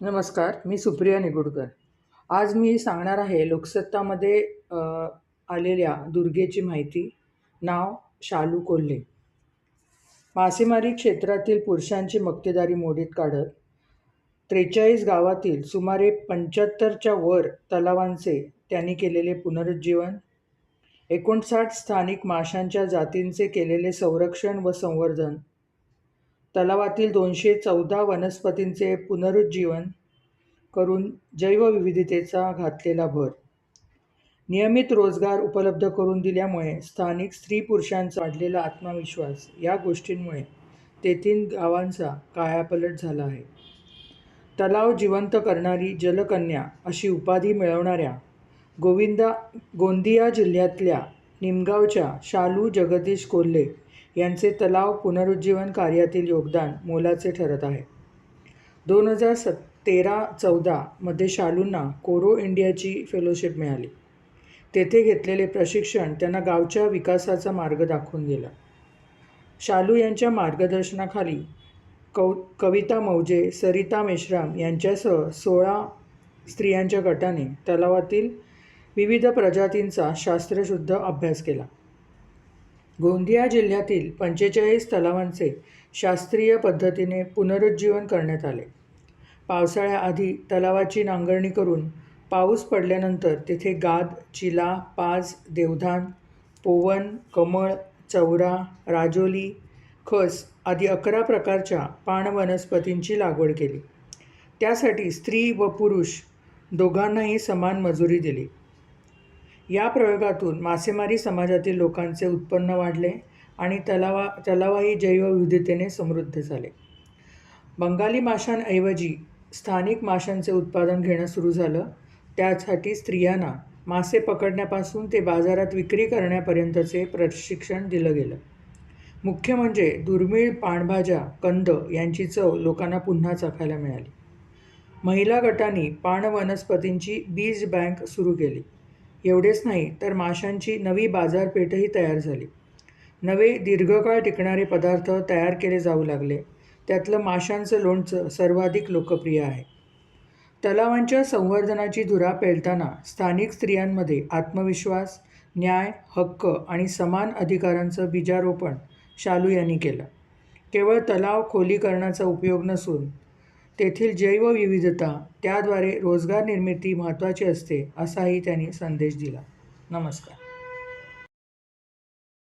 नमस्कार, मी सुप्रिया निगुडकर. आज मी सांगणार आहे लोकसत्तामध्ये आलेल्या दुर्गेची माहिती. नाव शालू कोल्हे. मासेमारी क्षेत्रातील पुरुषांची मक्तेदारी मोडीत काढत 43 गावातील सुमारे 75च्या वर तलावांचे त्यांनी केलेले पुनरुज्जीवन, 59 स्थानिक माशांच्या जातींचे केलेले संरक्षण व संवर्धन, तलावातील 214 वनस्पतींचे पुनरुज्जीवन करून जैवविविधतेचा घातलेला भर, नियमित रोजगार उपलब्ध करून दिल्यामुळे स्थानिक स्त्री पुरुषांचा वाढलेला आत्मविश्वास या गोष्टींमुळे तेथील गावांचा कायापालट झाला आहे. तलाव जिवंत करणारी जलकन्या अशी उपाधी मिळवणाऱ्या गोंदिया जिल्ह्यातल्या निमगावच्या शालू जगदीश कोल्हे यांचे तलाव पुनरुज्जीवन कार्यातील योगदान मोलाचे ठरत आहे. 2013-14 मध्ये शालूंना कोरो इंडियाची फेलोशिप मिळाली. तेथे घेतलेले प्रशिक्षण त्यांना गावच्या विकासाचा मार्ग दाखवून गेला. शालू यांच्या मार्गदर्शनाखाली कविता मौजे, सरिता मेश्राम यांच्यासह 16 स्त्रियांच्या गटाने तलावातील विविध प्रजातींचा शास्त्रशुद्ध अभ्यास केला. गोंदिया जिल्ह्यातील 45 तलावांचे शास्त्रीय पद्धतीने पुनरुज्जीवन करण्यात आले. पावसाळ्याआधी तलावाची नांगरणी करून पाऊस पडल्यानंतर तेथे गाद, चिला, पाज, देवधान, पोवन, कमळ, चौरा, राजोली, खस आदी 11 प्रकारच्या पाण वनस्पतींची लागवड केली. त्यासाठी स्त्री व पुरुष दोघांनाही समान मजुरी दिली. या प्रयोगातून मासेमारी समाजातील लोकांचे उत्पन्न वाढले आणि तलावही जैवविविधतेने समृद्ध झाले. बंगाली माशांऐवजी स्थानिक माशांचे उत्पादन घेणं सुरू झालं. त्यासाठी स्त्रियांना मासे पकडण्यापासून ते बाजारात विक्री करण्यापर्यंतचे प्रशिक्षण दिलं गेलं. मुख्य म्हणजे दुर्मिळ पाणभाज्या, कंद यांची चव लोकांना पुन्हा चाखायला मिळाली. महिला गटांनी पाण वनस्पतींची बीज बँक सुरू केली. एवढेच नाही तर माशांची नवी बाजारपेठही तयार झाली. नवे दीर्घकाळ टिकणारे पदार्थ तयार केले जाऊ लागले. त्यातलं माशांचं लोणचं सर्वाधिक लोकप्रिय आहे. तलावांच्या संवर्धनाची धुरा पेलताना स्थानिक स्त्रियांमध्ये आत्मविश्वास, न्याय, हक्क आणि समान अधिकारांचं बीजारोपण शालू यांनी केलं. केवळ तलाव खोलीकरणाचा उपयोग नसून तेथील जैवविविधता, त्याद्वारे रोजगार निर्मिती महत्त्वाची असते असाही त्यांनी संदेश दिला. नमस्कार.